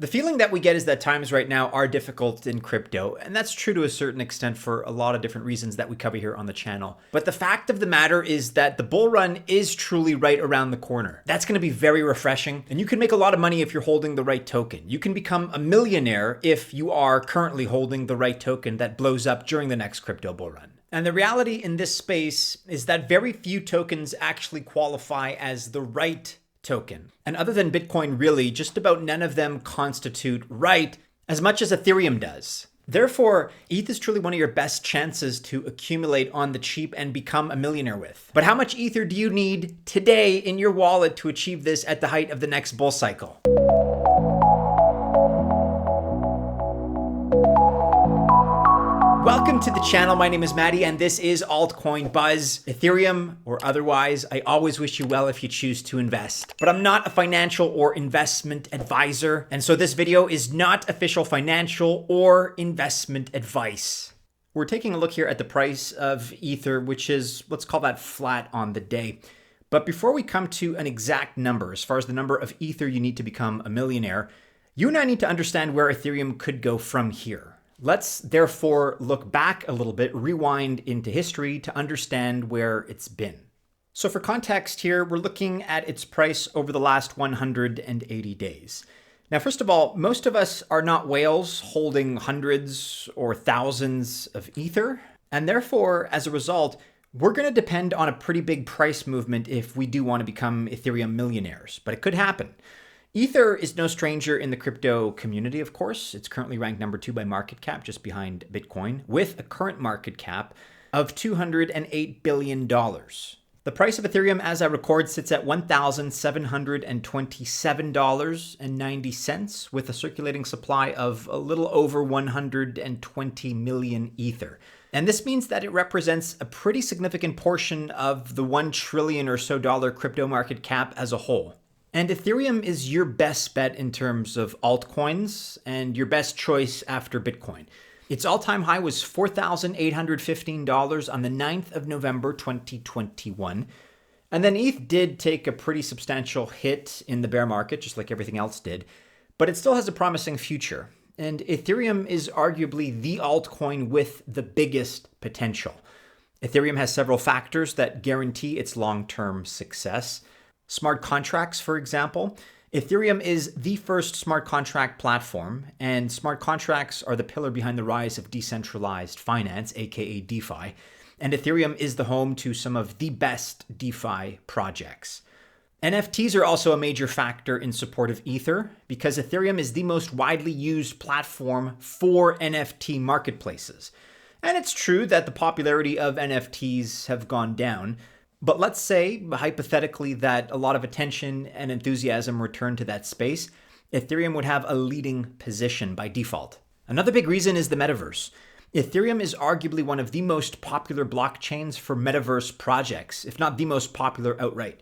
The feeling that we get is that times right now are difficult in crypto, and that's true to a certain extent for a lot of different reasons that we cover here on the channel. But the fact of the matter is that the bull run is truly right around the corner. That's going to be very refreshing, and you can make a lot of money if you're holding the right token. You can become a millionaire if you are currently holding the right token that blows up during the next crypto bull run. And the reality in this space is that very few tokens actually qualify as the right token. And other than Bitcoin, really, just about none of them constitute right as much as Ethereum does. Therefore, ETH is truly one of your best chances to accumulate on the cheap and become a millionaire with. But how much Ether do you need today in your wallet to achieve this at the height of the next bull cycle? Welcome to the channel. My name is Maddie and this is Altcoin Buzz. Ethereum or otherwise, I always wish you well if you choose to invest. But I'm not a financial or investment advisor, and so this video is not official financial or investment advice. We're taking a look here at the price of Ether, which is, let's call that flat on the day. But before we come to an exact number, as far as the number of Ether you need to become a millionaire, you and I need to understand where Ethereum could go from here. Let's therefore look back a little bit, rewind into history to understand where it's been. So for context here, we're looking at its price over the last 180 days. Now, first of all, most of us are not whales holding hundreds or thousands of Ether. And therefore, as a result, we're going to depend on a pretty big price movement if we do want to become Ethereum millionaires, but it could happen. Ether is no stranger in the crypto community, of course. It's currently ranked number 2 by market cap, just behind Bitcoin, with a current market cap of $208 billion. The price of Ethereum, as I record, sits at $1,727.90, with a circulating supply of a little over 120 million Ether. And this means that it represents a pretty significant portion of the $1 trillion or so crypto market cap as a whole. And Ethereum is your best bet in terms of altcoins and your best choice after Bitcoin. Its all-time high was $4,815 on the 9th of November 2021. And then ETH did take a pretty substantial hit in the bear market, just like everything else did, but it still has a promising future. And Ethereum is arguably the altcoin with the biggest potential. Ethereum has several factors that guarantee its long-term success. Smart contracts, for example. Ethereum is the first smart contract platform, and smart contracts are the pillar behind the rise of decentralized finance, aka DeFi. And Ethereum is the home to some of the best DeFi projects. NFTs are also a major factor in support of Ether because Ethereum is the most widely used platform for NFT marketplaces. And it's true that the popularity of NFTs have gone down. But let's say, hypothetically, that a lot of attention and enthusiasm return to that space, Ethereum would have a leading position by default. Another big reason is the metaverse. Ethereum is arguably one of the most popular blockchains for metaverse projects, if not the most popular outright.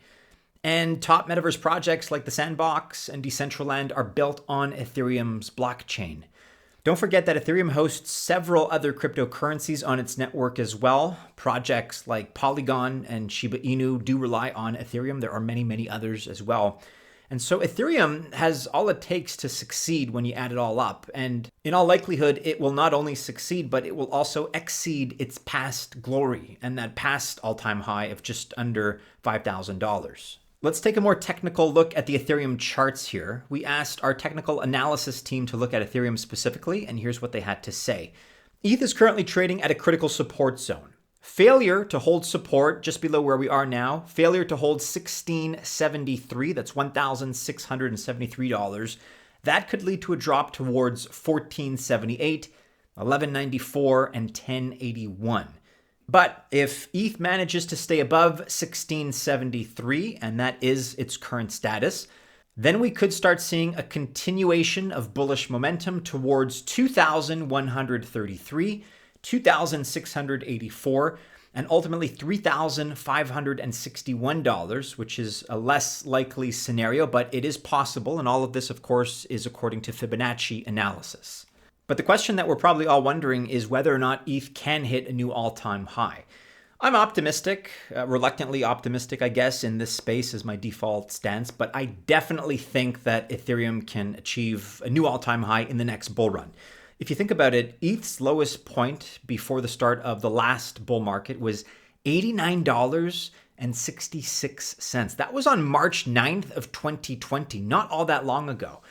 And top metaverse projects like the Sandbox and Decentraland are built on Ethereum's blockchain. Don't forget that Ethereum hosts several other cryptocurrencies on its network as well. Projects like Polygon and Shiba Inu do rely on Ethereum. There are many, many others as well. And so Ethereum has all it takes to succeed when you add it all up. And in all likelihood, it will not only succeed, but it will also exceed its past glory and that past all-time high of just under $5,000. Let's take a more technical look at the Ethereum charts here. We asked our technical analysis team to look at Ethereum specifically, and here's what they had to say. ETH is currently trading at a critical support zone. Failure to hold support just below where we are now, failure to hold 1673, that's $1,673, that could lead to a drop towards 1478, 1194, and 1081. But if ETH manages to stay above 1673, and that is its current status, then we could start seeing a continuation of bullish momentum towards 2,133, 2,684, and ultimately $3,561, which is a less likely scenario, but it is possible. And all of this, of course, is according to Fibonacci analysis. But the question that we're probably all wondering is whether or not ETH can hit a new all-time high. I'm optimistic, reluctantly optimistic, I guess, in this space is my default stance, but I definitely think that Ethereum can achieve a new all-time high in the next bull run. If you think about it, ETH's lowest point before the start of the last bull market was $89.66. That was on March 9th of 2020, not all that long ago.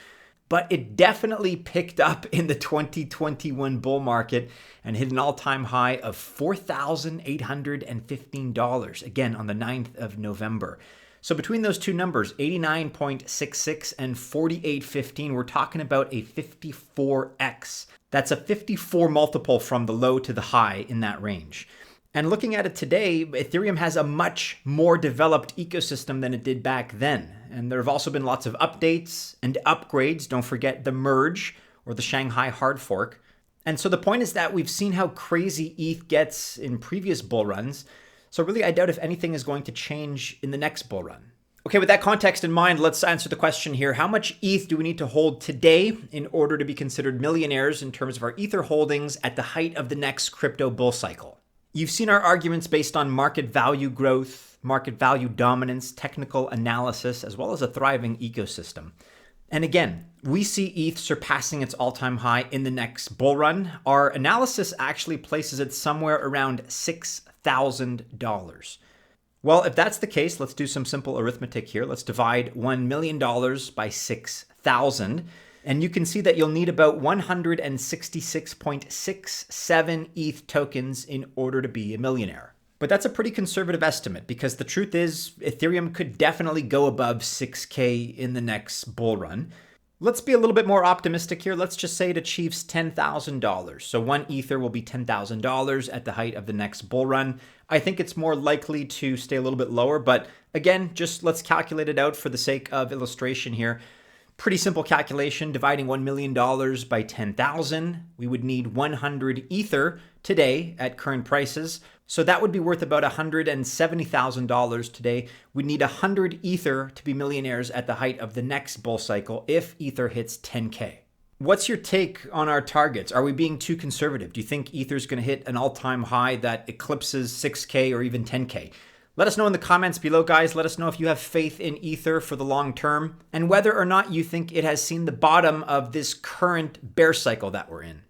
But it definitely picked up in the 2021 bull market and hit an all-time high of $4,815, again on the 9th of November. So between those two numbers, 89.66 and 48.15, we're talking about a 54x. That's a 54 multiple from the low to the high in that range. And looking at it today, Ethereum has a much more developed ecosystem than it did back then. And there have also been lots of updates and upgrades. Don't forget the merge or the Shanghai hard fork. And so the point is that we've seen how crazy ETH gets in previous bull runs. So really, I doubt if anything is going to change in the next bull run. Okay, with that context in mind, let's answer the question here. How much ETH do we need to hold today in order to be considered millionaires in terms of our Ether holdings at the height of the next crypto bull cycle? You've seen our arguments based on market value growth, market value dominance, technical analysis, as well as a thriving ecosystem. And again, we see ETH surpassing its all-time high in the next bull run. Our analysis actually places it somewhere around $6,000. Well, if that's the case, let's do some simple arithmetic here. Let's divide $1 million by 6,000. And you can see that you'll need about 166.67 ETH tokens in order to be a millionaire. But that's a pretty conservative estimate because the truth is Ethereum could definitely go above 6K in the next bull run. Let's be a little bit more optimistic here. Let's just say it achieves $10,000. So one Ether will be $10,000 at the height of the next bull run. I think it's more likely to stay a little bit lower, but again, just let's calculate it out for the sake of illustration here. Pretty simple calculation, dividing $1 million by 10,000. We would need 100 Ether today at current prices. So that would be worth about $170,000 today. We'd need 100 Ether to be millionaires at the height of the next bull cycle if Ether hits 10K. What's your take on our targets? Are we being too conservative? Do you think Ether's going to hit an all-time high that eclipses 6K or even 10K? Let us know in the comments below, guys. Let us know if you have faith in Ether for the long term and whether or not you think it has seen the bottom of this current bear cycle that we're in.